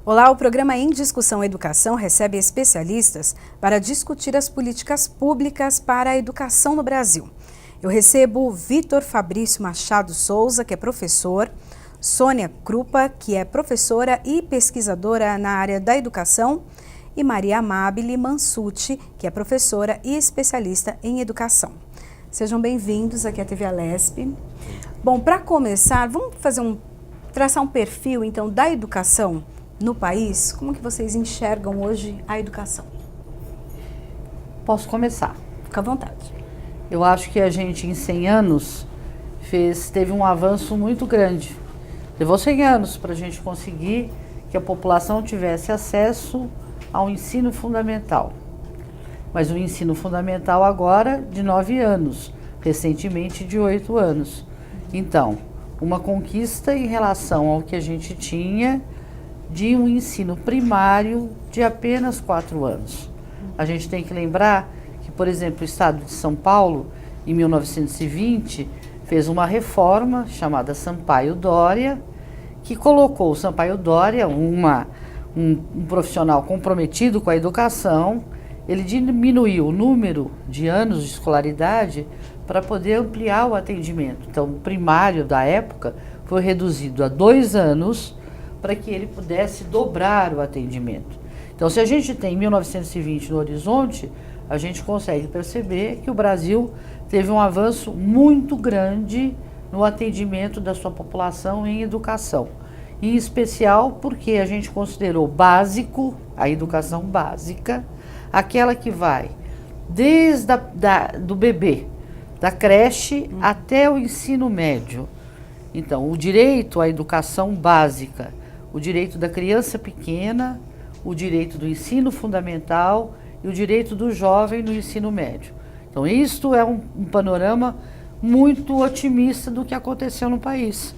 Olá, o programa Em Discussão Educação recebe especialistas para discutir as políticas públicas para a educação no Brasil. Eu recebo Vitor Fabrício Machado Souza, que é professor, Sônia Krupa, que é professora e pesquisadora na área da educação, e Maria Amabile Mansucci, que é professora e especialista em educação. Sejam bem-vindos aqui à TV Alesp. Bom, para começar, vamos traçar um perfil, então, da educação no país. Como que vocês enxergam hoje a educação? Posso começar? Fica à vontade. Eu acho que a gente, em 100 anos, teve um avanço muito grande. Levou 100 anos para a gente conseguir que a população tivesse acesso ao ensino fundamental. Mas o ensino fundamental agora de 9 anos, recentemente de 8 anos. Então, uma conquista em relação ao que a gente tinha de um ensino primário de apenas 4 anos. A gente tem que lembrar que, por exemplo, o estado de São Paulo, em 1920, fez uma reforma chamada Sampaio-Dória, que colocou o Sampaio-Dória, um profissional comprometido com a educação. Ele diminuiu o número de anos de escolaridade para poder ampliar o atendimento. Então, o primário da época foi reduzido a 2 anos para que ele pudesse dobrar o atendimento. Então, se a gente tem 1920 no horizonte, a gente consegue perceber que o Brasil teve um avanço muito grande no atendimento da sua população em educação. Em especial porque a gente considerou básico, a educação básica, aquela que vai desde do bebê, da creche até o ensino médio. Então, o direito à educação básica, o direito da criança pequena, o direito do ensino fundamental e o direito do jovem no ensino médio. Então, isto é um panorama muito otimista do que aconteceu no país.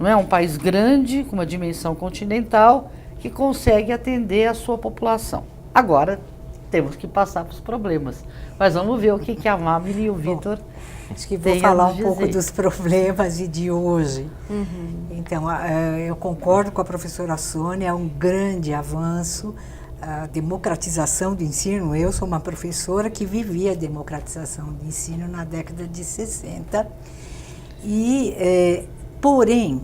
Não é um país grande, com uma dimensão continental, que consegue atender a sua população. Agora, temos que passar para os problemas. Mas vamos ver o que a Amabile e o Vitor acho que vou falar um pouco dos problemas de hoje. Então, eu concordo com a professora Sônia, é um grande avanço a democratização do ensino. Eu sou uma professora que vivia a democratização do ensino na década de 60. Porém,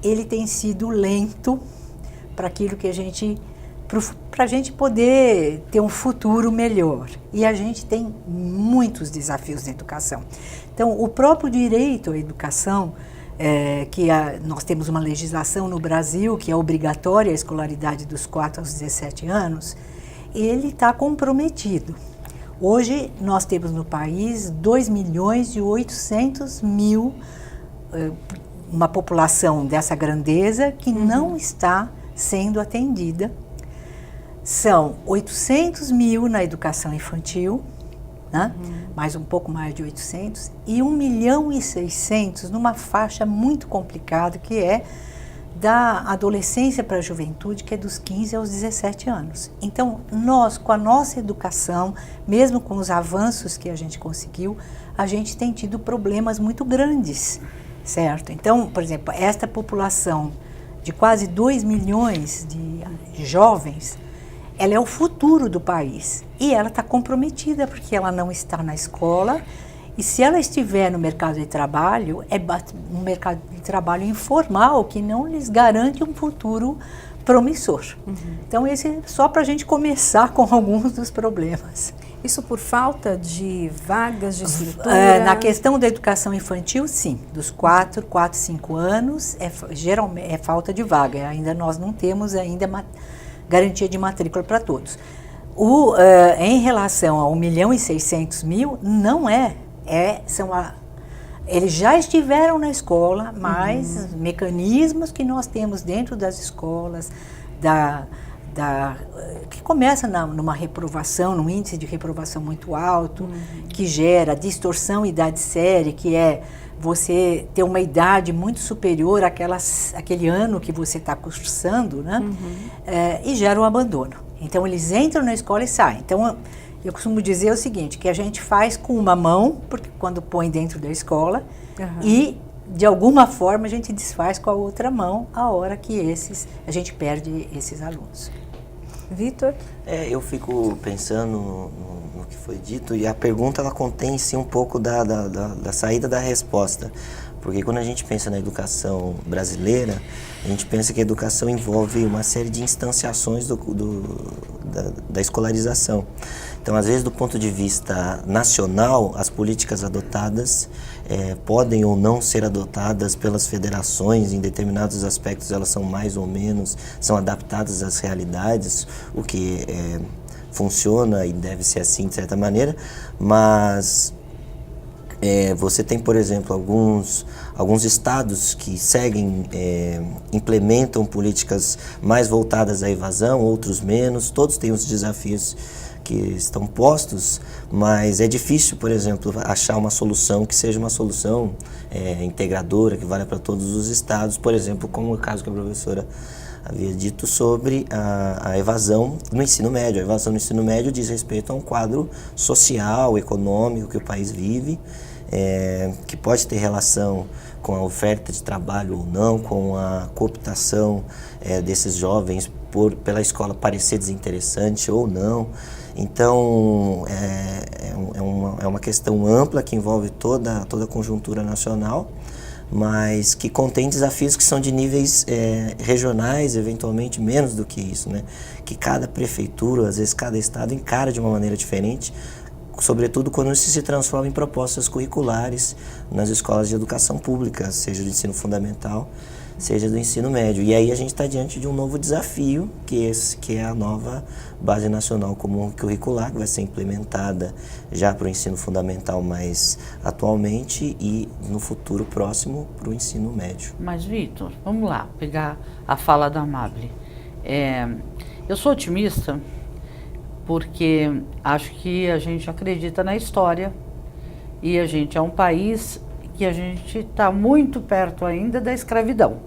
ele tem sido lento para aquilo que para a gente poder ter um futuro melhor. E a gente tem muitos desafios na educação. Então, o próprio direito à educação, nós temos uma legislação no Brasil que é obrigatória a escolaridade dos 4 aos 17 anos, ele está comprometido. Hoje, nós temos no país 2.800.000, uma população dessa grandeza que não está sendo atendida. São 800.000 na educação infantil, né? Mais um pouco mais de 800, e 1.600.000 numa faixa muito complicada, que é da adolescência para a juventude, que é dos 15 aos 17 anos. Então, nós, com a nossa educação, mesmo com os avanços que a gente conseguiu, a gente tem tido problemas muito grandes, certo? Então, por exemplo, esta população de quase 2 milhões de jovens, ela é o futuro do país e ela está comprometida porque ela não está na escola, e se ela estiver no mercado de trabalho, é um mercado de trabalho informal que não lhes garante um futuro promissor. Então, esse é só para a gente começar com alguns dos problemas. Isso por falta de vagas de estrutura? Na questão da educação infantil, sim. Dos 4, 5 anos, geralmente é falta de vaga. Ainda nós não temos garantia de matrícula para todos. Em relação a 1.600.000, não eles já estiveram na escola, mas mecanismos que nós temos dentro das escolas, que começa numa reprovação, num índice de reprovação muito alto, que gera distorção idade-série, que é você ter uma idade muito superior àquele ano que você está cursando, né? E gera um abandono. Então, eles entram na escola e saem. Então, eu costumo dizer o seguinte, que a gente faz com uma mão, porque quando põe dentro da escola, e de alguma forma a gente desfaz com a outra mão a hora que a gente perde esses alunos. Vitor? Eu fico pensando no que foi dito, e a pergunta ela contém sim um pouco da saída da resposta. Porque quando a gente pensa na educação brasileira, a gente pensa que a educação envolve uma série de instanciações da escolarização. Então, às vezes, do ponto de vista nacional, as políticas adotadas podem ou não ser adotadas pelas federações, em determinados aspectos elas são mais ou menos, são adaptadas às realidades, o que funciona e deve ser assim de certa maneira, mas você tem, por exemplo, alguns estados que implementam políticas mais voltadas à evasão, outros menos, todos têm os desafios que estão postos, mas é difícil, por exemplo, achar uma solução que seja uma solução integradora, que valha para todos os estados, por exemplo, como o caso que a professora havia dito sobre a evasão no ensino médio. A evasão no ensino médio diz respeito a um quadro social, econômico que o país vive, que pode ter relação com a oferta de trabalho ou não, com a cooptação desses jovens pela escola parecer desinteressante ou não. Então, é uma questão ampla que envolve toda a conjuntura nacional, mas que contém desafios que são de níveis regionais, eventualmente menos do que isso, né? Que cada prefeitura, às vezes cada estado, encara de uma maneira diferente, sobretudo quando isso se transforma em propostas curriculares nas escolas de educação pública, seja do ensino fundamental, seja do ensino médio. E aí a gente está diante de um novo desafio, que é a nova Base Nacional Comum Curricular, que vai ser implementada já para o ensino fundamental mais atualmente e no futuro próximo para o ensino médio. Mas, Vitor, vamos lá, pegar a fala da Amable. Eu sou otimista porque acho que a gente acredita na história e a gente é um país que a gente está muito perto ainda da escravidão,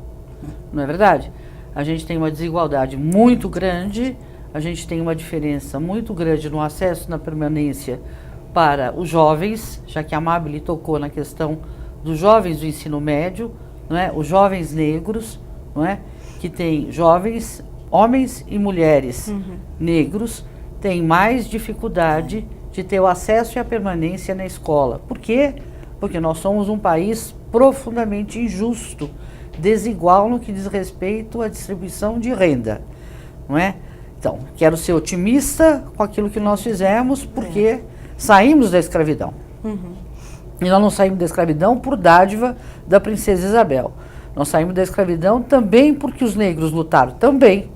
não é verdade? A gente tem uma desigualdade muito grande, a gente tem uma diferença muito grande no acesso, na permanência para os jovens, já que a Amable tocou na questão dos jovens do ensino médio, não é? Os jovens negros, não é? Que tem jovens, homens e mulheres negros, têm mais dificuldade de ter o acesso e a permanência na escola. Por quê? Porque nós somos um país profundamente injusto, desigual no que diz respeito à distribuição de renda, não é? Então, quero ser otimista com aquilo que nós fizemos, porque saímos da escravidão. E nós não saímos da escravidão por dádiva da princesa Isabel. Nós saímos da escravidão também porque os negros lutaram, também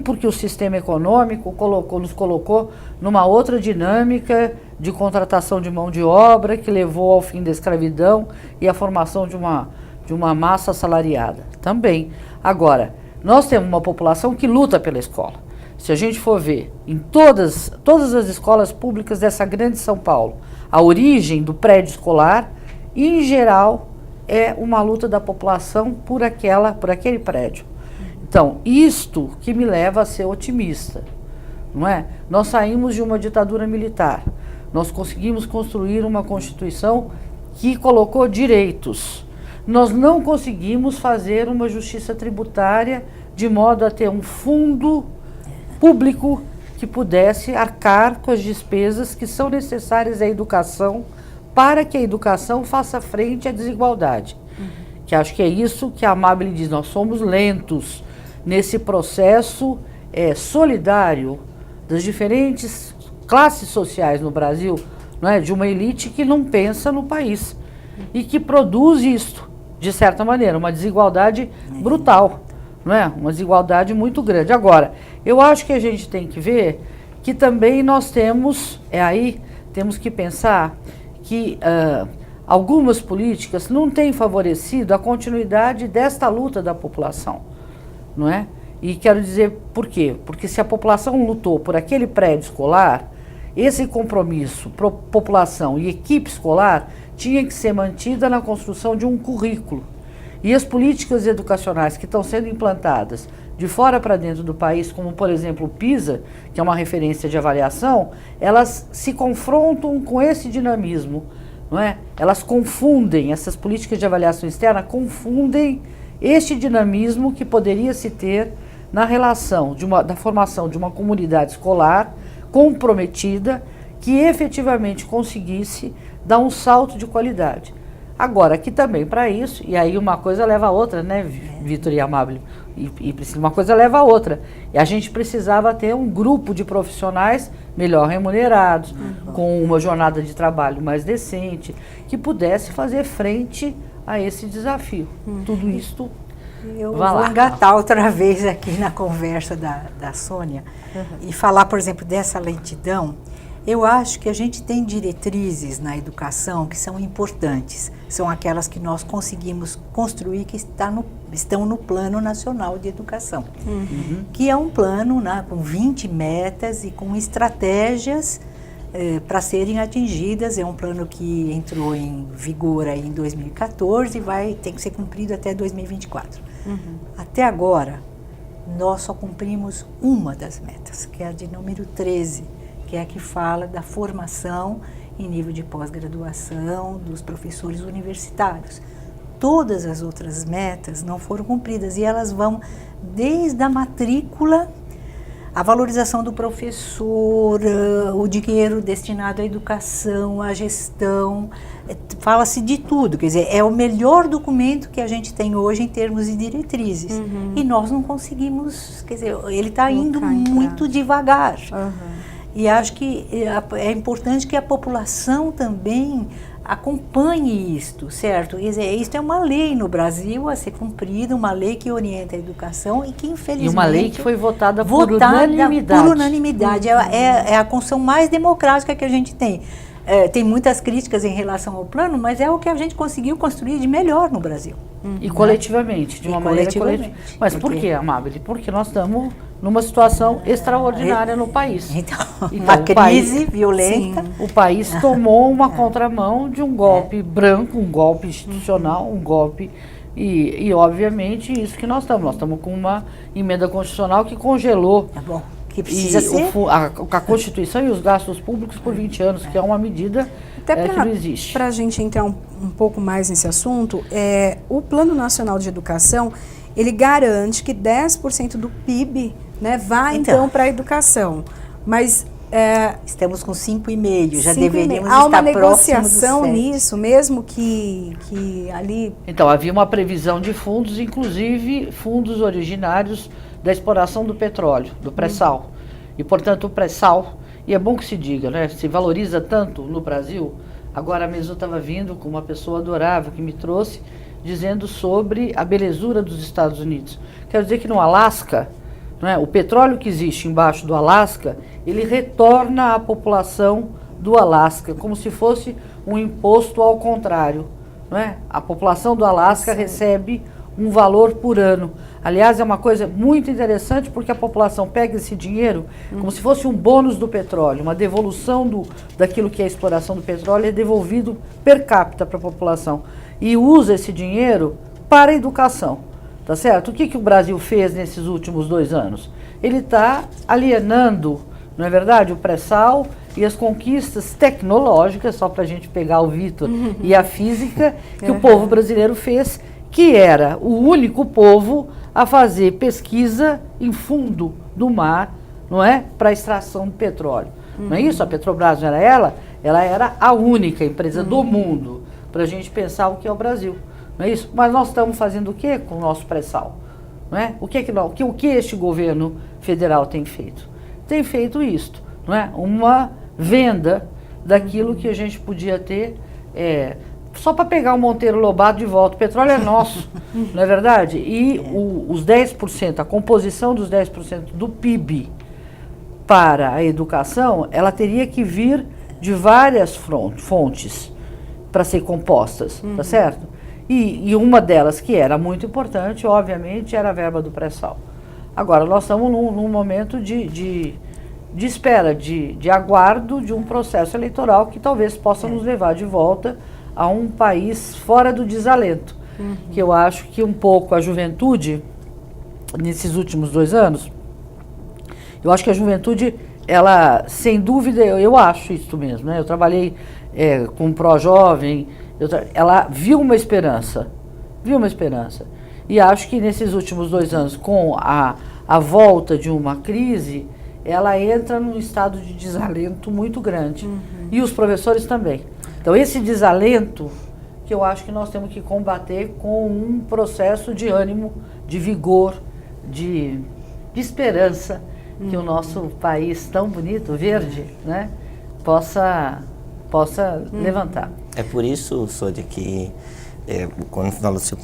porque o sistema econômico nos colocou numa outra dinâmica de contratação de mão de obra que levou ao fim da escravidão e à formação de uma massa assalariada. Também. Agora, nós temos uma população que luta pela escola. Se a gente for ver em todas as escolas públicas dessa grande São Paulo, a origem do prédio escolar, em geral, é uma luta da população por aquele prédio. Então, isto que me leva a ser otimista, não é? Nós saímos de uma ditadura militar, nós conseguimos construir uma Constituição que colocou direitos. Nós não conseguimos fazer uma justiça tributária de modo a ter um fundo público que pudesse arcar com as despesas que são necessárias à educação para que a educação faça frente à desigualdade. Que acho que é isso que a Amable diz, nós somos lentos nesse processo solidário das diferentes classes sociais no Brasil, não é? De uma elite que não pensa no país e que produz isto, de certa maneira, uma desigualdade brutal, não é? Uma desigualdade muito grande. Agora, eu acho que a gente tem que ver que também nós temos que pensar que algumas políticas não têm favorecido a continuidade desta luta da população. Não é? E quero dizer por quê? Porque se a população lutou por aquele prédio escolar, esse compromisso, população e equipe escolar, tinha que ser mantida na construção de um currículo. E as políticas educacionais que estão sendo implantadas de fora para dentro do país, como por exemplo o PISA, que é uma referência de avaliação, elas se confrontam com esse dinamismo não é? Elas confundem, essas políticas de avaliação externa confundem este dinamismo que poderia se ter na relação da formação de uma comunidade escolar comprometida que efetivamente conseguisse dar um salto de qualidade. Agora, que também para isso, e aí uma coisa leva a outra, né, Vitor e Amábile? E uma coisa leva a outra. E a gente precisava ter um grupo de profissionais melhor remunerados, com uma jornada de trabalho mais decente, que pudesse fazer frente a esse desafio. Tudo isto. Eu vou engatar outra vez aqui na conversa da Sônia e falar, por exemplo, dessa lentidão. Eu acho que a gente tem diretrizes na educação que são importantes. São aquelas que nós conseguimos construir, que estão no Plano Nacional de Educação. Que é um plano, né, com 20 metas e com estratégias para serem atingidas. É um plano que entrou em vigor aí em 2014 e tem que ser cumprido até 2024. Até agora, nós só cumprimos uma das metas, que é a de número 13, que é a que fala da formação em nível de pós-graduação dos professores universitários. Todas as outras metas não foram cumpridas e elas vão desde a matrícula, a valorização do professor, o dinheiro destinado à educação, à gestão, fala-se de tudo. Quer dizer, é o melhor documento que a gente tem hoje em termos de diretrizes. E nós não conseguimos, quer dizer, ele está indo muito devagar. E acho que é importante que a população também acompanhe isto, certo? Quer dizer, isto é uma lei no Brasil a ser cumprida, uma lei que orienta a educação e que, infelizmente... E uma lei que foi votada por unanimidade. Por unanimidade. É a construção mais democrática que a gente tem. Tem muitas críticas em relação ao plano, mas é o que a gente conseguiu construir de melhor no Brasil. E coletivamente, de uma maneira coletiva. Mas por quê, Amábile? Porque nós estamos numa situação extraordinária no país. Então uma crise violenta. Sim, o país tomou uma contramão de um golpe branco, um golpe institucional, um golpe... E obviamente, isso que nós estamos. Nós estamos com uma emenda constitucional que congelou... Tá bom. Que precisa ser... a Constituição e os gastos públicos por 20 anos, que é uma medida que não existe. Para a gente entrar um pouco mais nesse assunto, o Plano Nacional de Educação, ele garante que 10% do PIB, né, vai então para a educação. Mas... estamos com 5,5%, já deveríamos há estar uma negociação negociação nisso, mesmo que ali... Então, havia uma previsão de fundos, inclusive fundos originários da exploração do petróleo, do pré-sal. E, portanto, o pré-sal, e é bom que se diga, né, se valoriza tanto no Brasil. Agora mesmo eu estava vindo com uma pessoa adorável que me trouxe, dizendo sobre a belezura dos Estados Unidos. Quero dizer que no Alasca, né, o petróleo que existe embaixo do Alasca, ele retorna à população do Alasca, como se fosse um imposto ao contrário. Não é? A população do Alasca recebe um valor por ano. Aliás, é uma coisa muito interessante porque a população pega esse dinheiro como se fosse um bônus do petróleo, uma devolução daquilo que é a exploração do petróleo, é devolvido per capita para a população. E usa esse dinheiro para a educação. Tá certo? O que o Brasil fez nesses últimos 2 anos? Ele está alienando, não é verdade, o pré-sal e as conquistas tecnológicas, só para a gente pegar o Vitor e a física, que o povo brasileiro fez, que era o único povo a fazer pesquisa em fundo do mar, não é? Para a extração do petróleo. Não é isso? A Petrobras não era ela era a única empresa do mundo para a gente pensar o que é o Brasil. Não é isso? Mas nós estamos fazendo o que com o nosso pré-sal? Não é? O que este governo federal tem feito? Tem feito isto, não é? Uma venda daquilo que a gente podia ter, só para pegar o Monteiro Lobato de volta. O petróleo é nosso, não é verdade? E os 10%, a composição dos 10% do PIB para a educação, ela teria que vir de várias fontes para ser compostas, tá certo? E uma delas, que era muito importante, obviamente, era a verba do pré-sal. Agora, nós estamos num momento de espera, de aguardo de um processo eleitoral que talvez possa nos levar de volta a um país fora do desalento. Que eu acho que um pouco a juventude, nesses últimos 2 anos, eu acho que a juventude, ela, sem dúvida, eu acho isso mesmo, né? Eu trabalhei com o Pró-Jovem, ela viu uma esperança, E acho que nesses últimos 2 anos, com a volta de uma crise, ela entra num estado de desalento muito grande. E os professores também. Então, esse desalento que eu acho que nós temos que combater com um processo de ânimo, de vigor, de esperança, que o nosso país tão bonito, verde, né, possa levantar. É por isso, Sônia, que quando falo se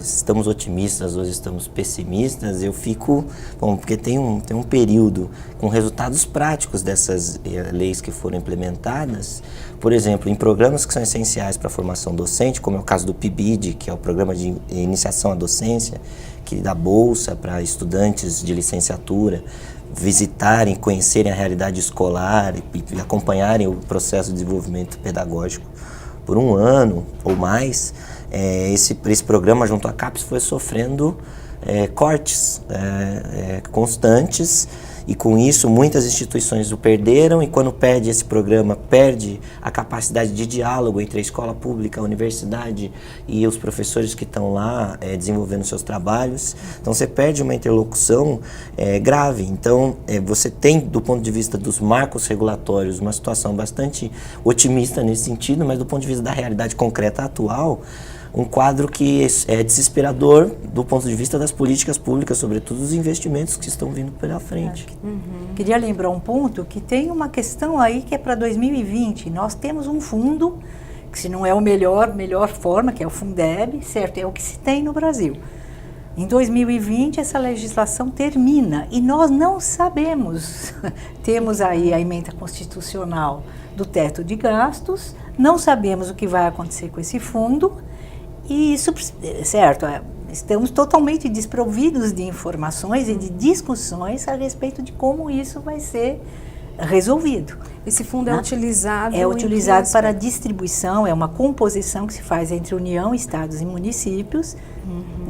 estamos otimistas ou estamos pessimistas, eu fico, porque tem um período com resultados práticos dessas leis que foram implementadas. Por exemplo, em programas que são essenciais para a formação docente, como é o caso do PIBID, que é o Programa de Iniciação à Docência, que dá bolsa para estudantes de licenciatura visitarem, conhecerem a realidade escolar e acompanharem o processo de desenvolvimento pedagógico por 1 ano ou mais. Esse programa junto à CAPES foi sofrendo cortes constantes, e com isso muitas instituições o perderam, e quando perde esse programa, perde a capacidade de diálogo entre a escola pública, a universidade e os professores que estão lá desenvolvendo seus trabalhos. Então você perde uma interlocução grave. Então você tem, do ponto de vista dos marcos regulatórios, uma situação bastante otimista nesse sentido, mas do ponto de vista da realidade concreta atual, um quadro que é desesperador do ponto de vista das políticas públicas, sobretudo os investimentos que estão vindo pela frente. Queria lembrar um ponto, que tem uma questão aí que é para 2020. Nós temos um fundo, que se não é a melhor forma, que é o Fundeb, certo? É o que se tem no Brasil. Em 2020, essa legislação termina e nós não sabemos. Temos aí a emenda constitucional do teto de gastos, não sabemos o que vai acontecer com esse fundo. E isso, certo, estamos totalmente desprovidos de informações e de discussões a respeito de como isso vai ser resolvido. Esse fundo é utilizado? É utilizado para distribuição, é uma composição que se faz entre União, Estados e municípios.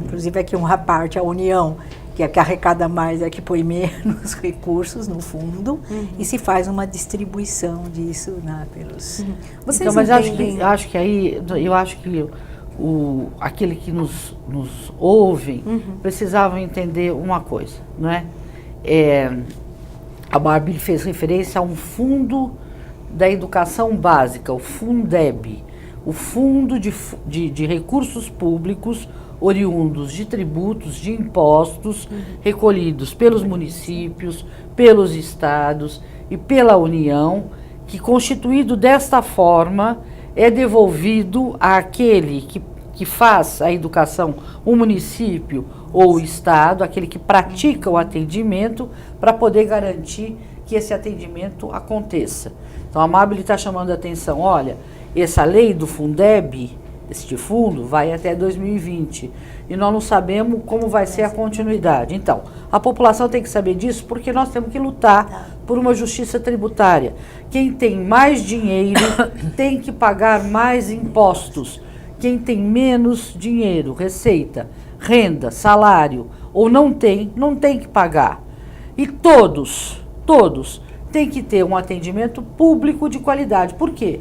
Inclusive aqui uma parte, a União, que é que arrecada mais, é que põe menos recursos no fundo, e se faz uma distribuição disso, né, pelos... Vocês então, mas entendem? acho que aquele que nos ouvem precisavam entender uma coisa, não é? A Barbie fez referência a um fundo da educação básica, o Fundeb, o fundo de recursos públicos oriundos de tributos, de impostos recolhidos pelos municípios, pelos estados e pela União, que, constituído desta forma, é devolvido àquele que faz a educação, o município ou o estado, aquele que pratica o atendimento, para poder garantir que esse atendimento aconteça. Então a Amabile está chamando a atenção, olha, essa lei do Fundeb, este fundo, vai até 2020 e nós não sabemos como vai ser a continuidade. Então, a população tem que saber disso, porque nós temos que lutar por uma justiça tributária. Quem tem mais dinheiro tem que pagar mais impostos. Quem tem menos dinheiro, receita, renda, salário, ou não tem que pagar. E todos têm que ter um atendimento público de qualidade. Por quê?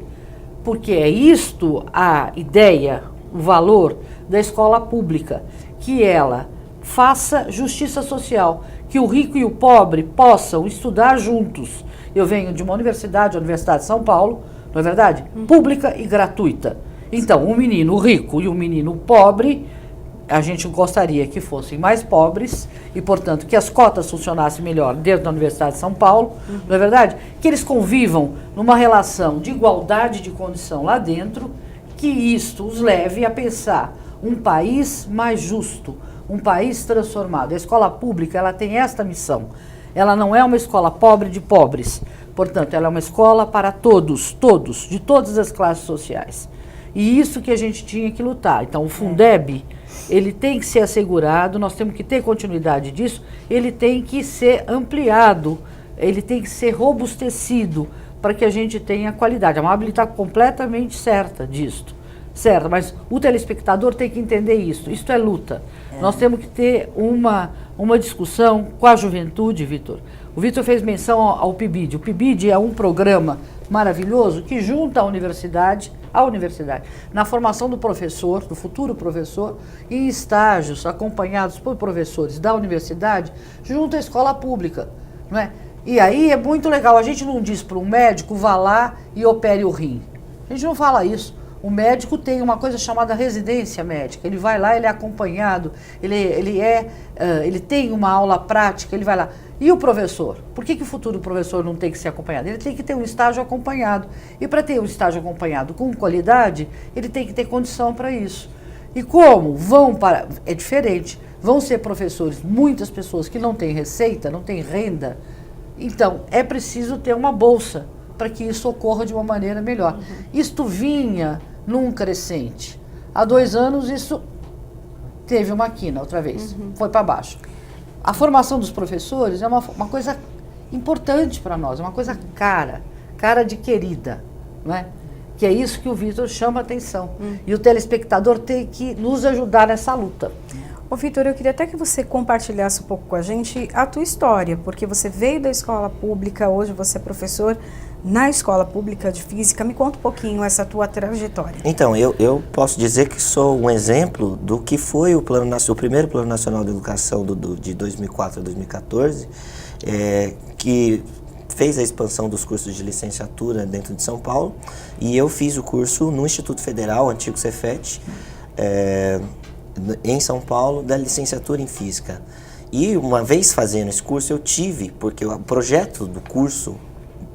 Porque é isto a ideia, o valor da escola pública, que ela faça justiça social, que o rico e o pobre possam estudar juntos. Eu venho de uma universidade, a Universidade de São Paulo, não é verdade? Pública e gratuita. Então, o menino rico e o menino pobre, a gente gostaria que fossem mais pobres e, portanto, que as cotas funcionassem melhor dentro da Universidade de São Paulo, não é verdade? Que eles convivam numa relação de igualdade de condição lá dentro, que isto os leve a pensar um país mais justo, um país transformado. A escola pública, ela tem esta missão. Ela não é uma escola pobre de pobres, portanto, ela é uma escola para todos, de todas as classes sociais. E isso que a gente tinha que lutar. Então, o Fundeb, ele tem que ser assegurado, nós temos que ter continuidade disso, ele tem que ser ampliado, ele tem que ser robustecido para que a gente tenha qualidade. A Amabile está completamente certa disto, certo? Mas o telespectador tem que entender isso. Isto é luta. Nós temos que ter uma discussão com a juventude, Vitor. O Vitor fez menção ao PIBID. O PIBID é um programa maravilhoso que junta a universidade, na formação do professor, do futuro professor, em estágios acompanhados por professores da universidade, junto à escola pública, não é? E aí é muito legal, a gente não diz para um médico, vá lá e opere o rim. A gente não fala isso. O médico tem uma coisa chamada residência médica. Ele vai lá, ele é acompanhado, ele tem uma aula prática, ele vai lá. E o professor? Por que o futuro professor não tem que ser acompanhado? Ele tem que ter um estágio acompanhado. E para ter um estágio acompanhado com qualidade, ele tem que ter condição para isso. E como é diferente, vão ser professores, muitas pessoas que não têm receita, não têm renda. Então, é preciso ter uma bolsa para que isso ocorra de uma maneira melhor. Isto vinha num crescente. Há 2 anos isso teve uma quina outra vez, foi para baixo. A formação dos professores é uma coisa importante para nós, é uma coisa cara de querida, não é? Que é isso que o Vitor chama a atenção. E o telespectador tem que nos ajudar nessa luta. Ô Vitor, eu queria até que você compartilhasse um pouco com a gente a tua história, porque você veio da escola pública, hoje você é professor na escola pública de física. Me conta um pouquinho essa tua trajetória. Então, eu posso dizer que sou um exemplo do que foi o primeiro Plano Nacional de Educação de 2004 a 2014, que fez a expansão dos cursos de licenciatura dentro de São Paulo, e eu fiz o curso no Instituto Federal, antigo Cefet, em São Paulo, da licenciatura em Física. E uma vez fazendo esse curso, eu tive, porque o projeto do curso,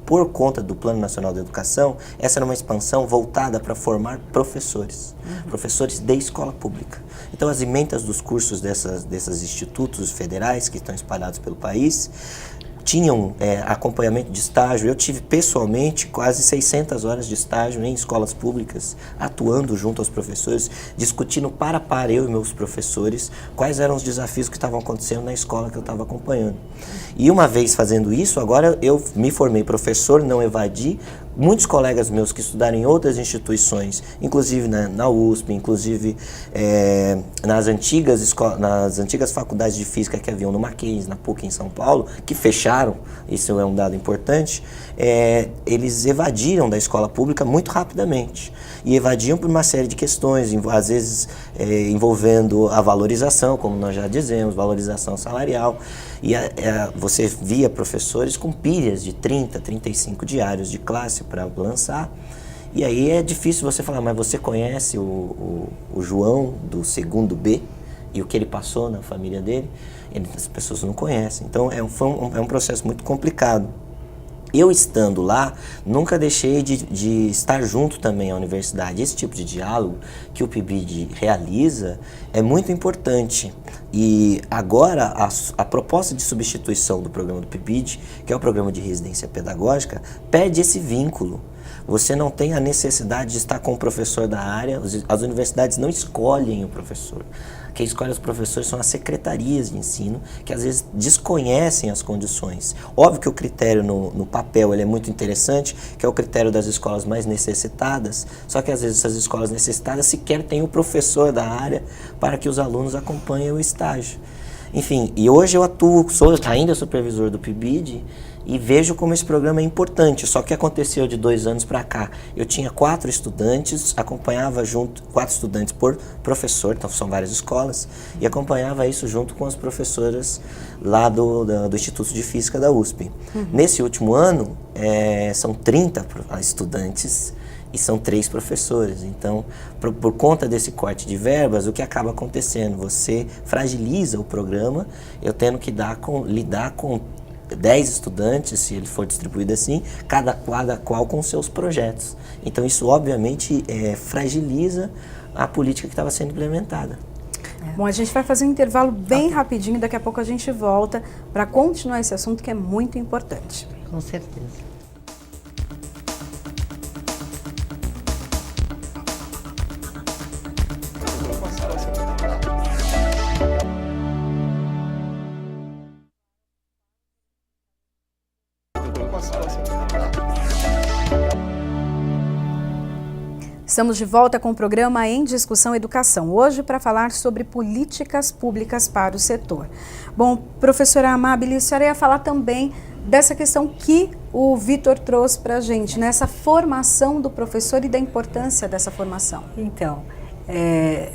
por conta do Plano Nacional de Educação, essa era uma expansão voltada para formar professores, professores de escola pública. Então, as emendas dos cursos desses institutos federais que estão espalhados pelo país tinham acompanhamento de estágio. Eu tive pessoalmente quase 600 horas de estágio em escolas públicas, atuando junto aos professores, discutindo para eu e meus professores quais eram os desafios que estavam acontecendo na escola que eu estava acompanhando. E uma vez fazendo isso, agora eu me formei professor, não evadi. Muitos colegas meus que estudaram em outras instituições, inclusive na USP, inclusive nas antigas faculdades de física que haviam no Mackenzie, na PUC em São Paulo, que fecharam, isso é um dado importante, eles evadiram da escola pública muito rapidamente. E evadiam por uma série de questões, às vezes envolvendo a valorização, como nós já dizemos, valorização salarial. E você via professores com pilhas de 30, 35 diários de classe para lançar. E aí é difícil você falar, mas você conhece o João do segundo B e o que ele passou na família dele? As pessoas não conhecem. Então é um processo muito complicado. Eu estando lá, nunca deixei de estar junto também à universidade. Esse tipo de diálogo que o PIBID realiza é muito importante. E agora a proposta de substituição do programa do PIBID, que é o programa de residência pedagógica, pede esse vínculo. Você não tem a necessidade de estar com o professor da área, as universidades não escolhem o professor. Quem escolhe os professores são as secretarias de ensino, que às vezes desconhecem as condições. Óbvio que o critério no papel ele é muito interessante, que é o critério das escolas mais necessitadas, só que às vezes essas escolas necessitadas sequer têm o professor da área para que os alunos acompanhem o estágio. Enfim, e hoje eu atuo, sou ainda supervisor do PIBID, e vejo como esse programa é importante. Só que aconteceu de 2 anos para cá. Eu tinha 4 estudantes, acompanhava junto, 4 estudantes por professor, então são várias escolas, e acompanhava isso junto com as professoras lá do Instituto de Física da USP. Nesse último ano, são 30 estudantes e são 3 professores. Então, por conta desse corte de verbas, o que acaba acontecendo? Você fragiliza o programa, eu tendo que lidar com 10 estudantes, se ele for distribuído assim, cada qual com seus projetos. Então isso obviamente fragiliza a política que estava sendo implementada. Bom, a gente vai fazer um intervalo bem rapidinho, daqui a pouco a gente volta para continuar esse assunto que é muito importante. Com certeza. Estamos de volta com o programa Em Discussão Educação, hoje para falar sobre políticas públicas para o setor. Bom, professora Amábile, a senhora ia falar também dessa questão que o Vitor trouxe para a gente nessa formação do professor e da importância dessa formação? Então,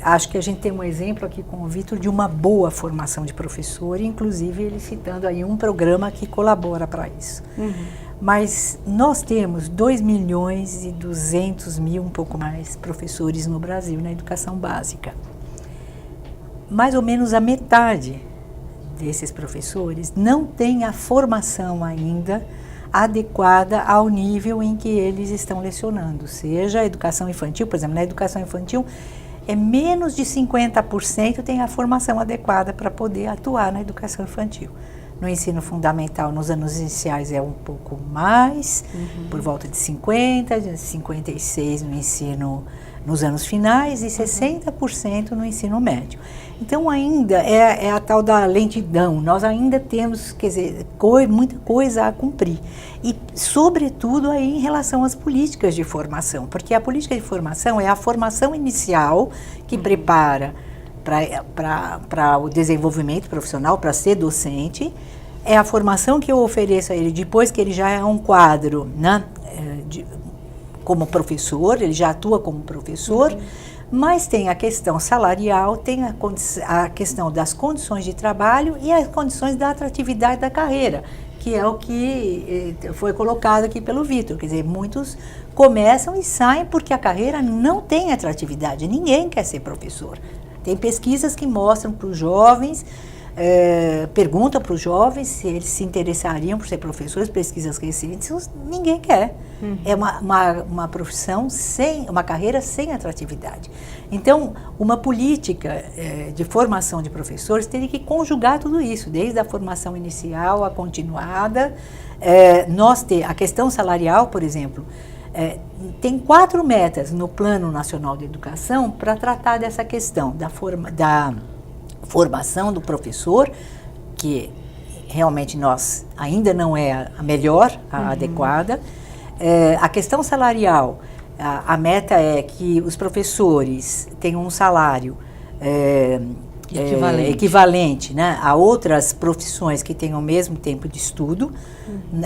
acho que a gente tem um exemplo aqui com o Vitor de uma boa formação de professor, inclusive ele citando aí um programa que colabora para isso. Mas nós temos 2.200.000, um pouco mais, professores no Brasil na educação básica. Mais ou menos a metade desses professores não tem a formação ainda adequada ao nível em que eles estão lecionando, seja a educação infantil, por exemplo, na educação infantil, menos de 50% tem a formação adequada para poder atuar na educação infantil. No ensino fundamental, nos anos iniciais é um pouco mais, por volta de 50, de 56 no ensino nos anos finais e 60% no ensino médio. Então ainda é a tal da lentidão, nós ainda temos, quer dizer, muita coisa a cumprir. E sobretudo aí em relação às políticas de formação, porque a política de formação é a formação inicial que prepara para o desenvolvimento profissional, para ser docente, é a formação que eu ofereço a ele depois que ele já é um quadro, né, como professor, ele já atua como professor, mas tem a questão salarial, tem a questão das condições de trabalho e as condições da atratividade da carreira, que é o que foi colocado aqui pelo Vitor. Quer dizer, muitos começam e saem porque a carreira não tem atratividade, ninguém quer ser professor. Tem pesquisas que mostram para os jovens, perguntam para os jovens se eles se interessariam por ser professores, pesquisas recentes, ninguém quer. É uma profissão uma carreira sem atratividade. Então, uma política de formação de professores teria que conjugar tudo isso, desde a formação inicial, a continuada. A questão salarial, por exemplo, tem 4 metas no Plano Nacional de Educação para tratar dessa questão da formação do professor, que realmente ainda não é a melhor, a adequada. A questão salarial, a meta é que os professores tenham um salário equivalente, né, a outras profissões que tenham o mesmo tempo de estudo.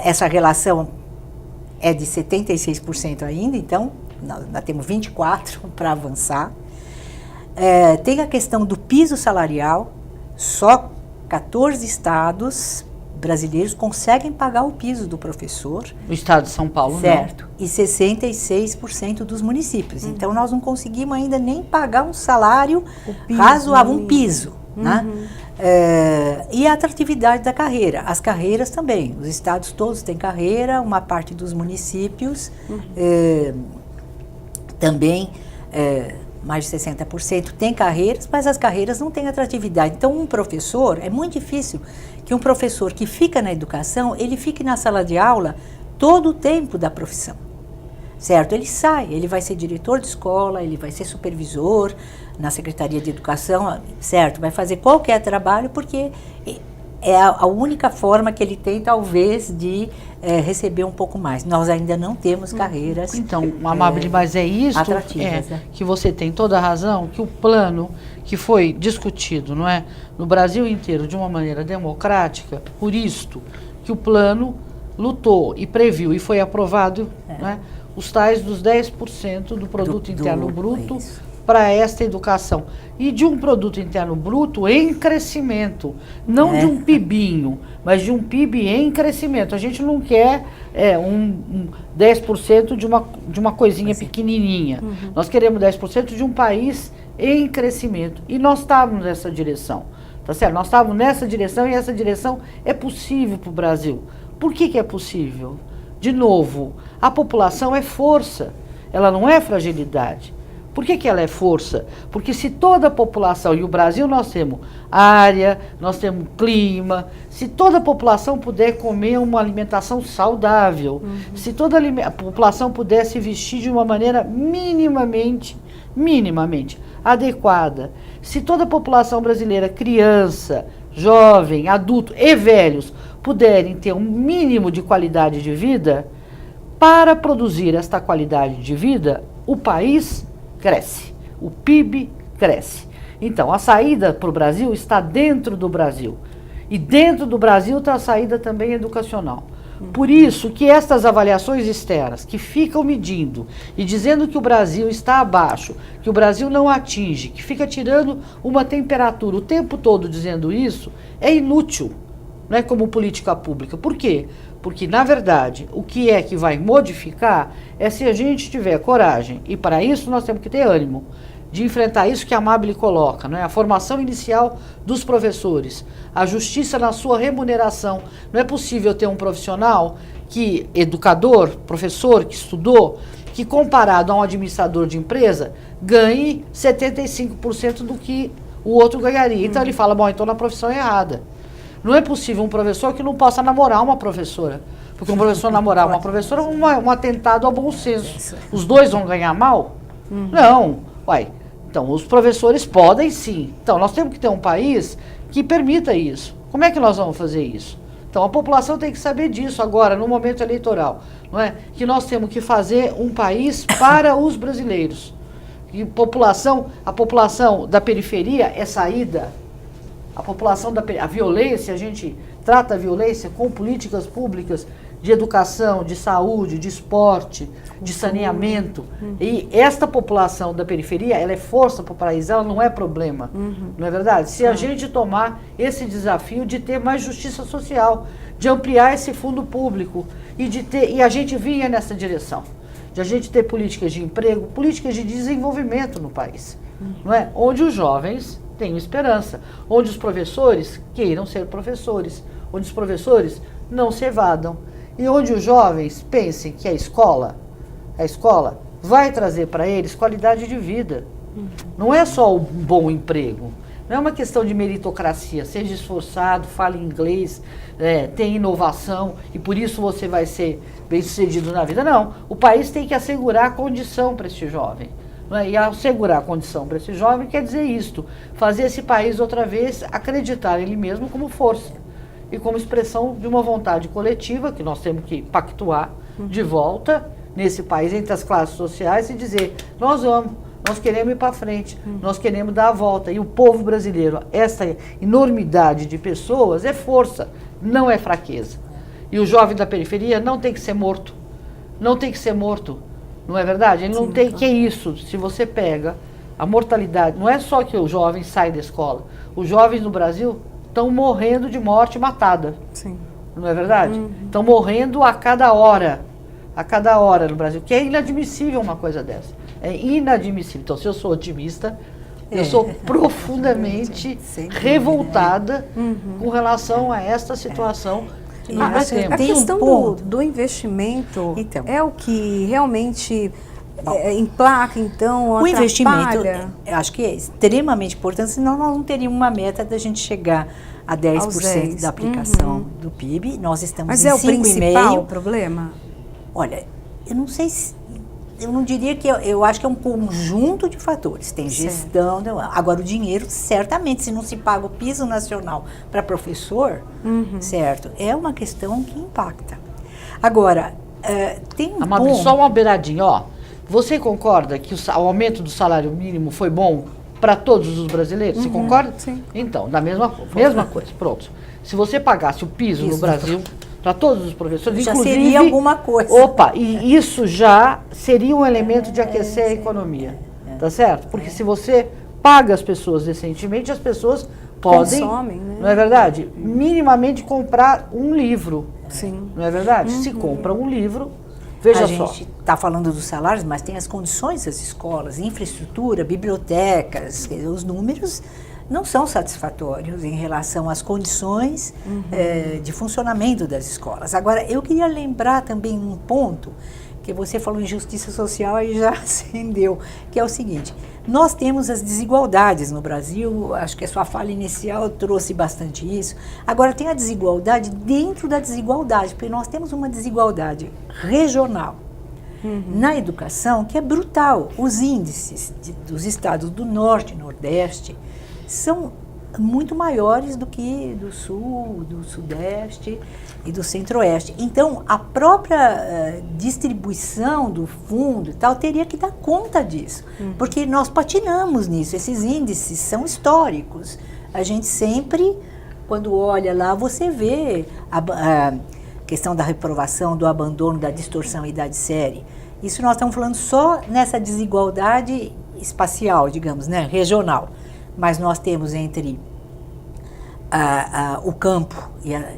Essa relação é de 76% ainda, então nós temos 24% para avançar. Tem a questão do piso salarial, só 14 estados brasileiros conseguem pagar o piso do professor. O estado de São Paulo, certo, não. E 66% dos municípios. Então, nós não conseguimos ainda nem pagar um salário razoável, um piso. Né? E a atratividade da carreira. As carreiras também. Os estados todos têm carreira, uma parte dos municípios também... mais de 60% tem carreiras, mas as carreiras não têm atratividade. Então, é muito difícil que um professor que fica na educação, ele fique na sala de aula todo o tempo da profissão, certo? Ele sai, ele vai ser diretor de escola, ele vai ser supervisor na Secretaria de Educação, certo? Vai fazer qualquer trabalho, porque é a única forma que ele tem, talvez, de receber um pouco mais. Nós ainda não temos carreiras então, Amabile, mas é isso que você tem toda a razão, que o plano que foi discutido, não é, no Brasil inteiro de uma maneira democrática, por isto que o plano lutou e previu e foi aprovado, né, os tais dos 10% do produto interno bruto para esta educação. E de um produto interno bruto em crescimento, não de um PIBinho, mas de um PIB em crescimento. A gente não quer 10% de uma coisinha pequenininha. Nós queremos 10% de um país em crescimento. E nós estávamos nessa direção. Tá certo? Nós estávamos nessa direção e essa direção é possível para o Brasil. Por que é possível? De novo, a população é força, ela não é fragilidade. Por que ela é força? Porque se toda a população, e o Brasil nós temos área, nós temos clima, se toda a população puder comer uma alimentação saudável, se toda a população puder se vestir de uma maneira minimamente adequada, se toda a população brasileira, criança, jovem, adulto e velhos, puderem ter um mínimo de qualidade de vida, para produzir esta qualidade de vida, o país cresce, o PIB cresce. Então, a saída para o Brasil está dentro do Brasil. E dentro do Brasil está a saída também educacional. Por isso que estas avaliações externas, que ficam medindo e dizendo que o Brasil está abaixo, que o Brasil não atinge, que fica tirando uma temperatura o tempo todo dizendo isso, é inútil, né, como política pública. Por quê? Porque, na verdade, o que é que vai modificar é se a gente tiver coragem, e para isso nós temos que ter ânimo, de enfrentar isso que a Amabile coloca, né? A formação inicial dos professores, a justiça na sua remuneração. Não é possível ter um profissional que, educador, professor, que estudou, que comparado a um administrador de empresa, ganhe 75% do que o outro ganharia. Então ele fala, bom, então na profissão é errada. Não é possível um professor que não possa namorar uma professora. Porque um professor namorar uma professora é um atentado ao bom senso. Os dois vão ganhar mal? Não. Uai, então os professores podem sim. Então nós temos que ter um país que permita isso. Como é que nós vamos fazer isso? Então a população tem que saber disso agora, no momento eleitoral. Não é? Que nós temos que fazer um país para os brasileiros. E a população da periferia é saída. A violência, a gente trata a violência com políticas públicas de educação, de saúde, de esporte, de saneamento. E esta população da periferia, ela é força para o país, ela não é problema. Não é verdade? Se a gente tomar esse desafio de ter mais justiça social, de ampliar esse fundo público e a gente vinha nessa direção, de a gente ter políticas de emprego, políticas de desenvolvimento no país, não é? Onde os jovens tenham esperança, onde os professores queiram ser professores, onde os professores não se evadam e onde os jovens pensem que a escola vai trazer para eles qualidade de vida. Não é só um bom emprego, não é uma questão de meritocracia, seja esforçado, fale inglês, tem inovação e por isso você vai ser bem-sucedido na vida. Não, o país tem que assegurar a condição para este jovem. E assegurar a condição para esse jovem quer dizer isto, fazer esse país outra vez acreditar ele mesmo como força e como expressão de uma vontade coletiva que nós temos que pactuar de volta nesse país entre as classes sociais e dizer, nós queremos ir para frente, nós queremos dar a volta. E o povo brasileiro, essa enormidade de pessoas é força, não é fraqueza. E o jovem da periferia não tem que ser morto, não tem que ser morto. Não é verdade? Ele não tem que é isso. Se você pega a mortalidade, não é só que os jovens saem da escola. Os jovens no Brasil estão morrendo de morte matada. Sim. Não é verdade? Estão morrendo a cada hora no Brasil, que é inadmissível uma coisa dessa. É inadmissível. Então, se eu sou otimista, eu sou profundamente revoltada com relação a esta situação. A questão do investimento é o que realmente emplaca, então, o investimento, eu acho que é extremamente importante, senão nós não teríamos uma meta da gente chegar a 10% da aplicação do PIB. Nós estamos em 5,5%. Mas é o principal problema? Olha, eu não sei se... Eu não diria que... Eu acho que é um conjunto de fatores. Tem gestão... Agora, o dinheiro, certamente, se não se paga o piso nacional para professor, certo? É uma questão que impacta. Agora, tem um ponto... Só uma beiradinha, ó. Você concorda que o aumento do salário mínimo foi bom para todos os brasileiros? Você concorda? Sim. Então, da mesma coisa. Pronto. Se você pagasse o piso no Brasil... para todos os professores, já inclusive... seria alguma coisa. Opa, e isso já seria um elemento de aquecer a economia, tá certo? Porque se você paga as pessoas decentemente, as pessoas podem, consomem, né? Não é verdade? Minimamente comprar um livro, sim. Não é verdade? Se compra um livro, veja só. A gente está falando dos salários, mas tem as condições das escolas, infraestrutura, bibliotecas, os números... não são satisfatórios em relação às condições de funcionamento das escolas. Agora, eu queria lembrar também um ponto, que você falou em justiça social e já acendeu, que é o seguinte, nós temos as desigualdades no Brasil, acho que a sua fala inicial trouxe bastante isso. Agora, tem a desigualdade dentro da desigualdade, porque nós temos uma desigualdade regional na educação que é brutal. Os índices dos estados do Norte e Nordeste são muito maiores do que do Sul, do Sudeste e do Centro-Oeste. Então, a própria distribuição do fundo e tal teria que dar conta disso, porque nós patinamos nisso. Esses índices são históricos. A gente sempre, quando olha lá, você vê questão da reprovação, do abandono, da distorção e da série. Isso nós estamos falando só nessa desigualdade espacial, digamos, né, regional. Mas nós temos entre o campo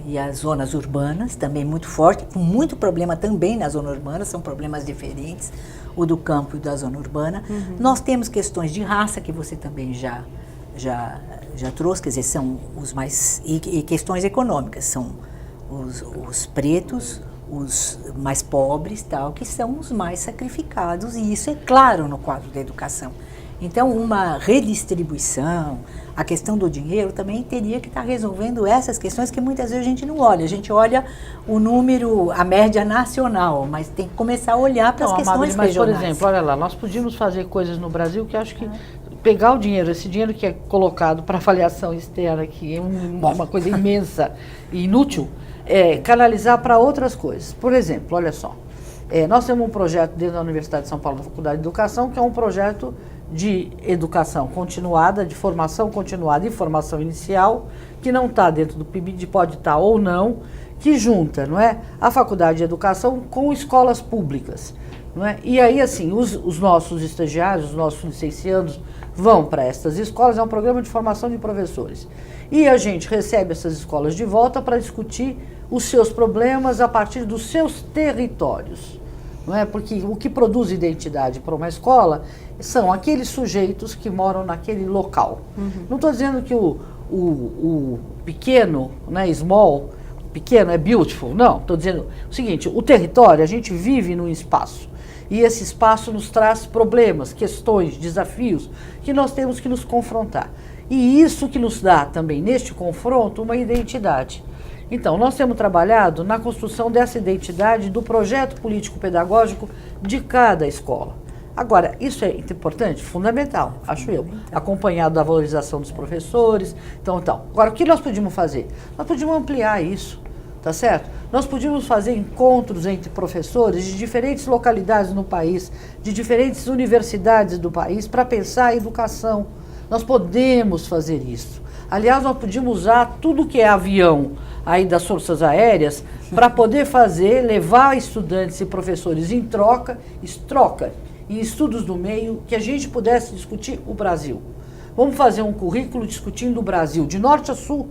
e as zonas urbanas, também muito forte, com muito problema também na zona urbana, são problemas diferentes, o do campo e da zona urbana. Nós temos questões de raça, que você também já trouxe, quer dizer, são os mais... E questões econômicas, são os pretos, os mais pobres, tal, que são os mais sacrificados, e isso é claro no quadro da educação. Então, uma redistribuição, a questão do dinheiro também teria que estar resolvendo essas questões que muitas vezes a gente não olha. A gente olha o número, a média nacional, mas tem que começar a olhar para as questões regionais. Por exemplo, olha lá, nós podíamos fazer coisas no Brasil que acho que pegar o dinheiro, esse dinheiro que é colocado para avaliação externa, que é uma coisa imensa e inútil, canalizar para outras coisas. Por exemplo, olha só, nós temos um projeto dentro da Universidade de São Paulo, da Faculdade de Educação, que é um projeto de educação continuada, de formação continuada e formação inicial, que não está dentro do PIBID, pode estar ou não, que junta, não é, a Faculdade de Educação com escolas públicas. Não é? E aí, assim, os nossos estagiários, os nossos licenciados vão para essas escolas, é um programa de formação de professores. E a gente recebe essas escolas de volta para discutir os seus problemas a partir dos seus territórios. Não é? Porque o que produz identidade para uma escola são aqueles sujeitos que moram naquele local. Não estou dizendo que o pequeno, né, small, pequeno é beautiful, não. Estou dizendo o seguinte, o território, a gente vive num espaço. E esse espaço nos traz problemas, questões, desafios que nós temos que nos confrontar. E isso que nos dá também, neste confronto, uma identidade. Então, nós temos trabalhado na construção dessa identidade do projeto político-pedagógico de cada escola. Agora, isso é importante? Fundamental, acho eu. Acompanhado da valorização dos professores. Então, agora, o que nós podíamos fazer? Nós podíamos ampliar isso, tá certo? Nós podíamos fazer encontros entre professores de diferentes localidades no país, de diferentes universidades do país, para pensar a educação. Nós podemos fazer isso. Aliás, nós podíamos usar tudo que é avião aí das forças aéreas para poder levar estudantes e professores em troca, em estudos do meio, que a gente pudesse discutir o Brasil. Vamos fazer um currículo discutindo o Brasil, de norte a sul,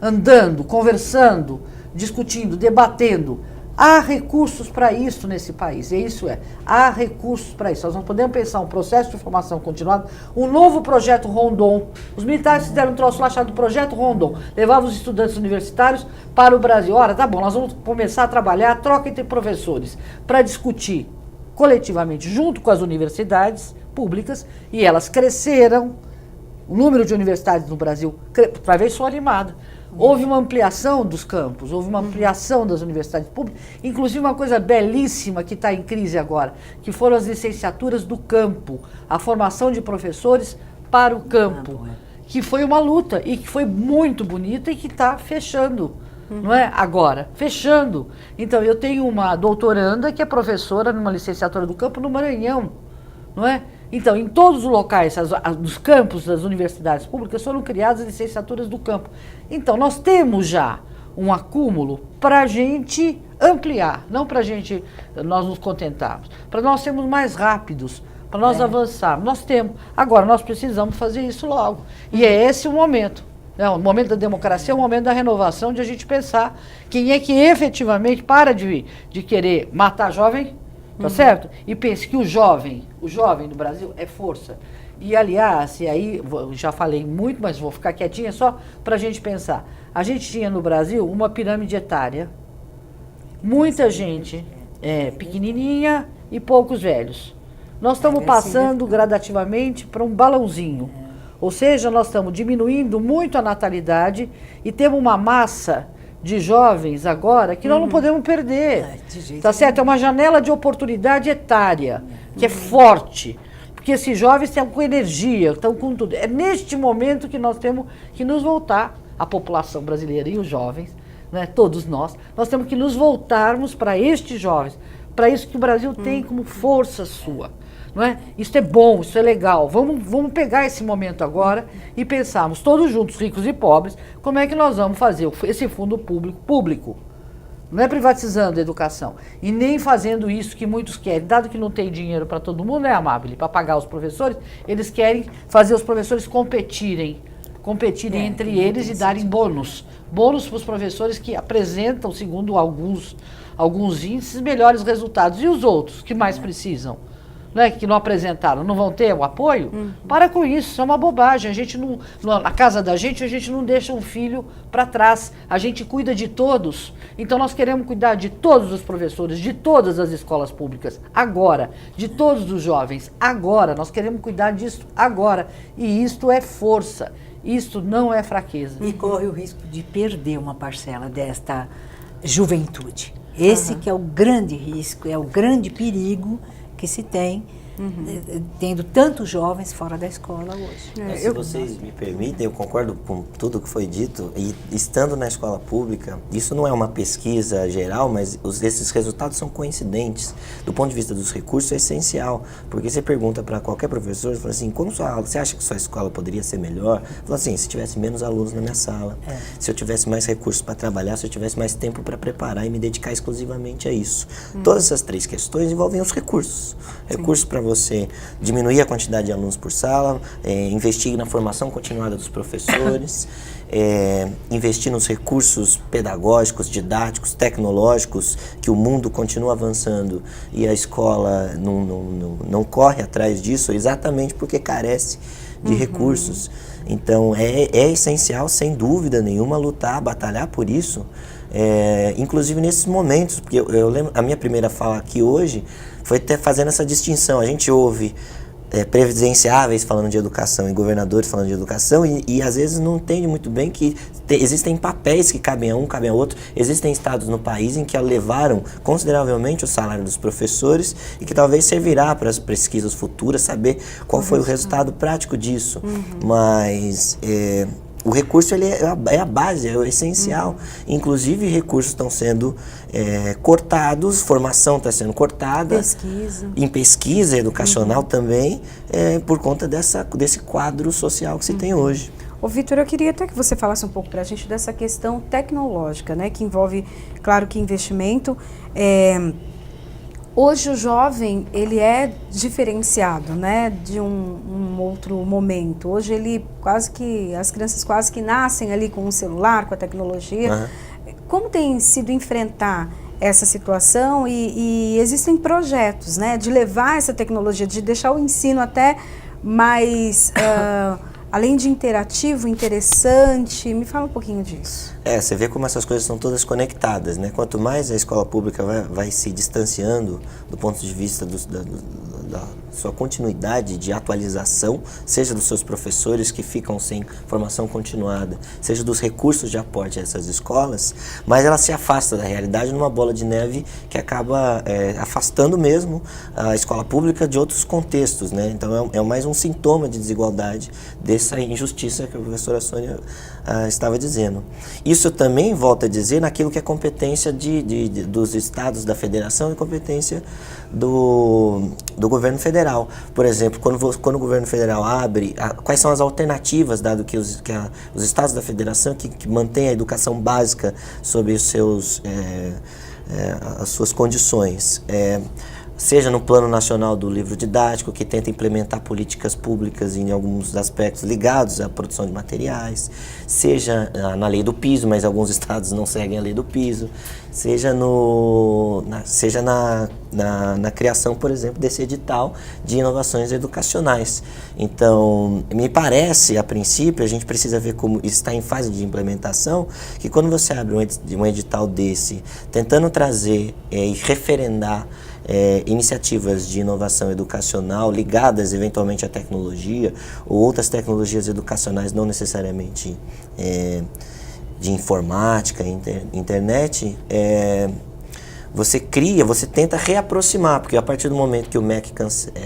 andando, conversando, discutindo, debatendo. Há recursos para isso nesse país, há recursos para isso. Nós não podemos pensar um processo de formação continuada, um novo projeto Rondon. Os militares fizeram um troço lá chamado Projeto Rondon, levavam os estudantes universitários para o Brasil. Ora, tá bom, nós vamos começar a trabalhar a troca entre professores para discutir coletivamente, junto com as universidades públicas, e elas cresceram, o número de universidades no Brasil, para ver, sou animada. Houve uma ampliação dos campos, houve uma ampliação das universidades públicas, inclusive uma coisa belíssima que está em crise agora, que foram as licenciaturas do campo, a formação de professores para o campo, que foi uma luta e que foi muito bonita e que está fechando, não é? Agora, fechando. Então, eu tenho uma doutoranda que é professora numa licenciatura do campo no Maranhão, não é? Então, em todos os locais dos campos das universidades públicas foram criadas licenciaturas do campo. Então, nós temos já um acúmulo para a gente ampliar, não para a gente nós nos contentarmos, para nós sermos mais rápidos, para nós avançarmos. Nós temos. Agora, nós precisamos fazer isso logo. E é esse o momento. O momento da democracia é o momento da renovação, de a gente pensar quem é que efetivamente para de querer matar jovem, tá certo? E pense que o jovem do Brasil é força. E, aliás, e aí já falei muito, mas vou ficar quietinha só para a gente pensar. A gente tinha no Brasil uma pirâmide etária, muita gente pequenininha e poucos velhos. Nós estamos passando gradativamente para um balãozinho. Ou seja, nós estamos diminuindo muito a natalidade e temos uma massa de jovens agora que nós não podemos perder. Tá certo? É uma janela de oportunidade etária, que é forte. Porque esses jovens estão com energia, estão com tudo. É neste momento que nós temos que nos voltar, a população brasileira e os jovens, né, todos nós temos que nos voltarmos para estes jovens, para isso que o Brasil tem como força sua. Não é? Isso é bom, isso é legal. Vamos pegar esse momento agora e pensarmos todos juntos, ricos e pobres, como é que nós vamos fazer esse fundo público, Não é privatizando a educação. E nem fazendo isso que muitos querem. Dado que não tem dinheiro para todo mundo, né, Amábile? Para pagar os professores, eles querem fazer os professores competirem entre eles e darem bônus. Bônus para os professores que apresentam, segundo alguns índices, melhores resultados. E os outros, que mais precisam? Né, que não apresentaram, não vão ter o apoio? Para com isso, isso é uma bobagem. A gente não, na casa da gente, a gente não deixa um filho para trás. A gente cuida de todos. Então nós queremos cuidar de todos os professores, de todas as escolas públicas, agora. De todos os jovens, agora. Nós queremos cuidar disso agora. E isto é força. Isto não é fraqueza. E corre o risco de perder uma parcela desta juventude. Esse que é o grande risco, é o grande perigo que se tem, tendo tantos jovens fora da escola hoje. Se vocês me permitem, eu concordo com tudo que foi dito, e estando na escola pública, isso não é uma pesquisa geral, mas esses resultados são coincidentes. Do ponto de vista dos recursos, é essencial, porque você pergunta para qualquer professor, fala assim, como você acha que sua escola poderia ser melhor? Fala assim, se tivesse menos alunos na minha sala, se eu tivesse mais recursos para trabalhar, se eu tivesse mais tempo para preparar e me dedicar exclusivamente a isso. Todas essas três questões envolvem os recursos. Recursos para você diminuir a quantidade de alunos por sala, investir na formação continuada dos professores, investir nos recursos pedagógicos, didáticos, tecnológicos, que o mundo continua avançando e a escola não corre atrás disso, exatamente porque carece de recursos. Então é essencial, sem dúvida nenhuma, lutar, batalhar por isso, inclusive nesses momentos, porque eu lembro, a minha primeira fala aqui hoje foi fazendo essa distinção. A gente ouve presidenciáveis falando de educação e governadores falando de educação e às vezes não entende muito bem que existem papéis que cabem a um, cabem a outro. Existem estados no país em que elevaram consideravelmente o salário dos professores e que talvez servirá para as pesquisas futuras saber qual foi o resultado prático disso. Mas o recurso ele é a base, é o essencial. Inclusive, recursos estão sendo cortados, formação está sendo cortada. Em pesquisa educacional também, por conta desse quadro social que se tem hoje. Ô, Vitor, eu queria até que você falasse um pouco para a gente dessa questão tecnológica, né, que envolve, claro que investimento. Hoje o jovem, ele é diferenciado, né, de um outro momento. Hoje as crianças quase que nascem ali com o celular, com a tecnologia. Como tem sido enfrentar essa situação e existem projetos, né, de levar essa tecnologia, de deixar o ensino até mais, além de interativo, interessante? Me fala um pouquinho disso. Você vê como essas coisas são todas conectadas, né? Quanto mais a escola pública vai se distanciando do ponto de vista da sua continuidade de atualização, seja dos seus professores que ficam sem formação continuada, seja dos recursos de aporte a essas escolas, mas ela se afasta da realidade numa bola de neve que acaba afastando mesmo a escola pública de outros contextos, né? Então é mais um sintoma de desigualdade dessa injustiça que a professora Sônia estava dizendo. Isso também, volta a dizer, naquilo que é competência dos estados da federação e competência do governo federal. Por exemplo, quando o governo federal abre, quais são as alternativas, dado que os estados da federação que mantêm a educação básica sob as suas condições. Seja no Plano Nacional do Livro Didático, que tenta implementar políticas públicas em alguns aspectos ligados à produção de materiais, seja na lei do piso, mas alguns estados não seguem a lei do piso, seja na criação, por exemplo, desse edital de inovações educacionais. Então, me parece, a princípio, a gente precisa ver como está em fase de implementação, que quando você abre um edital desse, tentando trazer e referendar iniciativas de inovação educacional ligadas eventualmente à tecnologia ou outras tecnologias educacionais, não necessariamente de informática, internet, você tenta reaproximar, porque a partir do momento que o MEC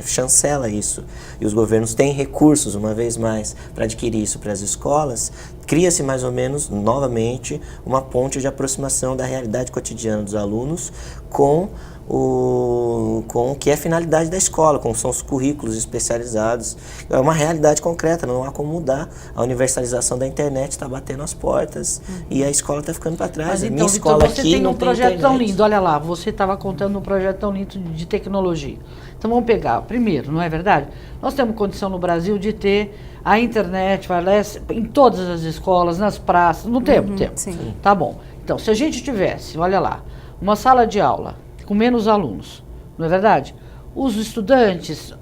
chancela isso e os governos têm recursos, uma vez mais, para adquirir isso para as escolas, cria-se mais ou menos, novamente, uma ponte de aproximação da realidade cotidiana dos alunos com com o que é a finalidade da escola, como são os currículos especializados. É uma realidade concreta, não há como mudar. A universalização da internet está batendo as portas e a escola está ficando para trás. Mas A então, minha Vitor, escola você aqui tem não um tem projeto tão internet. lindo, olha lá, você estava contando um projeto tão lindo de tecnologia. Então vamos pegar, primeiro, não é verdade? Nós temos condição no Brasil de ter a internet, vai lá, em todas as escolas, nas praças, não temos, temos. Sim. Tá bom. Então, se a gente tivesse, olha lá, uma sala de aula com menos alunos, não é verdade? Os estudantes,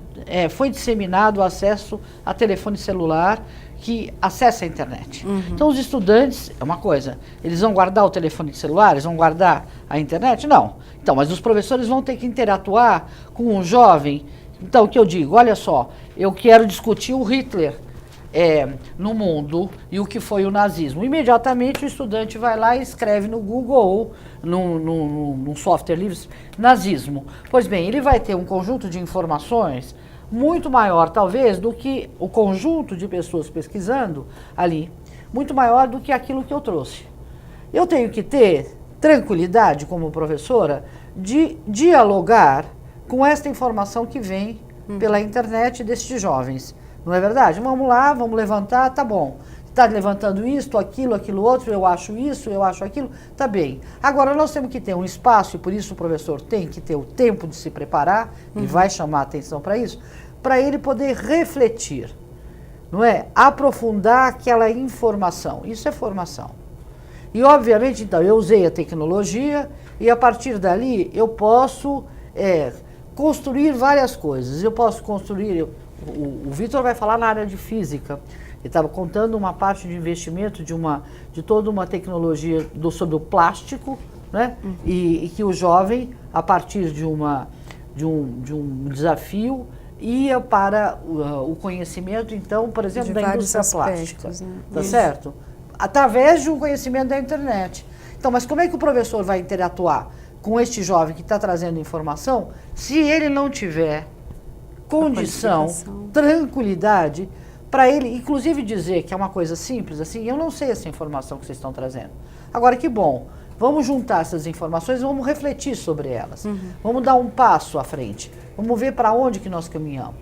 foi disseminado o acesso a telefone celular que acessa a internet. Então, os estudantes, é uma coisa, eles vão guardar o telefone celular, eles vão guardar a internet? Não. Então, mas os professores vão ter que interatuar com um jovem. Então, o que eu digo, olha só, eu quero discutir o Hitler no mundo e o que foi o nazismo. Imediatamente o estudante vai lá e escreve no Google ou num software livre nazismo. Pois bem, ele vai ter um conjunto de informações muito maior, talvez, do que o conjunto de pessoas pesquisando ali, muito maior do que aquilo que eu trouxe. Eu tenho que ter tranquilidade, como professora, de dialogar com esta informação que vem pela internet destes jovens. Não é verdade? Vamos lá, vamos levantar, tá bom. Está levantando isto, aquilo outro, eu acho isso, eu acho aquilo, tá bem. Agora, nós temos que ter um espaço, e por isso o professor tem que ter o tempo de se preparar, e vai chamar a atenção para isso, para ele poder refletir, não é? Aprofundar aquela informação. Isso é formação. E, obviamente, então, eu usei a tecnologia e, a partir dali, eu posso construir várias coisas. Eu posso construir... O Vitor vai falar na área de física. Ele estava contando uma parte de investimento de toda uma tecnologia sobre o plástico, né? E que o jovem, a partir de um desafio, ia para o conhecimento, então, por exemplo, da indústria plástica. Né? Tá certo? Através de um conhecimento da internet. Então, mas como é que o professor vai interatuar com este jovem que está trazendo informação se ele não tiver condição, tranquilidade, para ele, inclusive, dizer que é uma coisa simples, assim, eu não sei essa informação que vocês estão trazendo. Agora, que bom, vamos juntar essas informações e vamos refletir sobre elas. Vamos dar um passo à frente. Vamos ver para onde que nós caminhamos.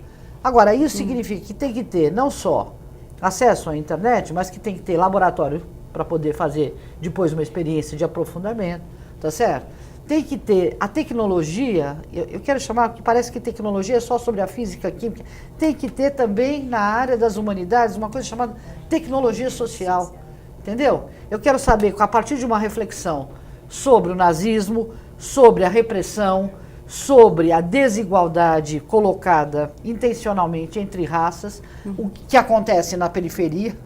Agora, isso significa que tem que ter não só acesso à internet, mas que tem que ter laboratório para poder fazer depois uma experiência de aprofundamento, tá certo? Tem que ter a tecnologia, eu quero chamar, que parece que tecnologia é só sobre a física, a química, tem que ter também na área das humanidades uma coisa chamada tecnologia social, entendeu? Eu quero saber, a partir de uma reflexão sobre o nazismo, sobre a repressão, sobre a desigualdade colocada intencionalmente entre raças, o que acontece na periferia,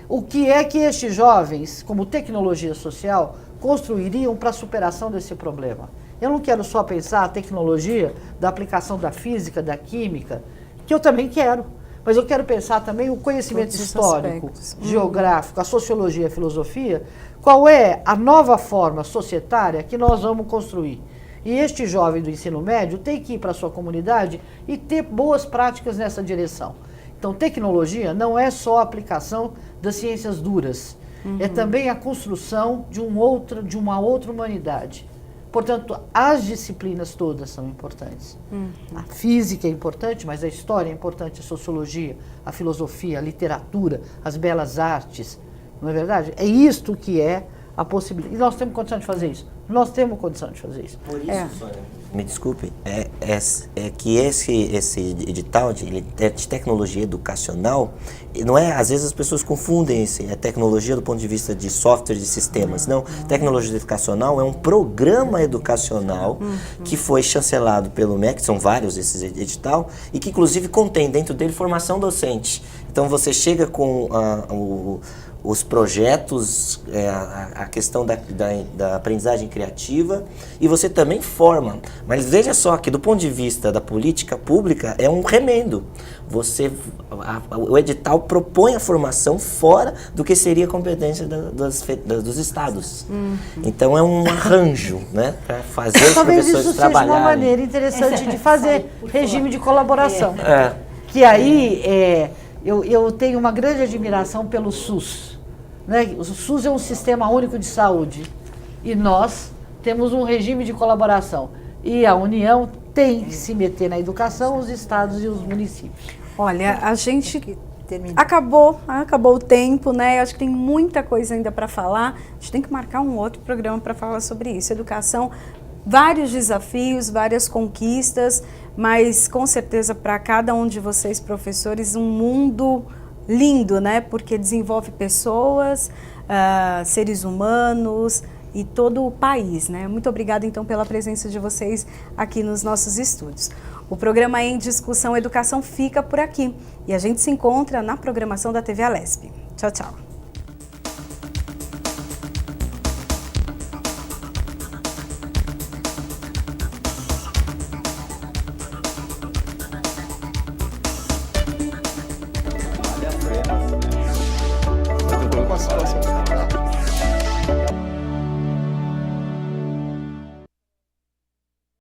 o que é que estes jovens, como tecnologia social, construiriam para a superação desse problema. Eu não quero só pensar a tecnologia da aplicação da física, da química, que eu também quero, mas eu quero pensar também o conhecimento histórico, geográfico, a sociologia, a filosofia, qual é a nova forma societária que nós vamos construir. E este jovem do ensino médio tem que ir para a sua comunidade e ter boas práticas nessa direção. Então, tecnologia não é só a aplicação das ciências duras, é também a construção de uma outra humanidade. Portanto, as disciplinas todas são importantes. A física é importante, mas a história é importante, a sociologia, a filosofia, a literatura, as belas artes, não é verdade? É isto que é a possibilidade. E nós temos condição de fazer isso? Nós temos condição de fazer isso. Por isso, Sônia, me desculpe, que esse edital de tecnologia educacional, não é, às vezes as pessoas confundem a tecnologia do ponto de vista de software de sistemas. Não, tecnologia educacional é um programa educacional que foi chancelado pelo MEC, são vários esses edital, e que inclusive contém dentro dele formação docente. Então você chega com os projetos, a questão da aprendizagem criativa, e você também forma. Mas veja só que do ponto de vista da política pública é um remendo. O edital propõe a formação fora do que seria a competência dos estados. Então é um arranjo, né, para fazer os talvez professores isso trabalharem. seja uma maneira interessante de fazer regime de colaboração. Que aí eu tenho uma grande admiração pelo SUS. Né? O SUS é um sistema único de saúde e nós temos um regime de colaboração. E a União tem que se meter na educação, os estados e os municípios. Olha, a gente Termina. acabou o tempo, né? Eu acho que tem muita coisa ainda para falar. A gente tem que marcar um outro programa para falar sobre isso. Educação, vários desafios, várias conquistas, mas com certeza para cada um de vocês, professores, um mundo lindo, né? Porque desenvolve pessoas, seres humanos e todo o país, né? Muito obrigada, então, pela presença de vocês aqui nos nossos estúdios. O programa Em Discussão Educação fica por aqui e a gente se encontra na programação da TV Alesp. Tchau, tchau.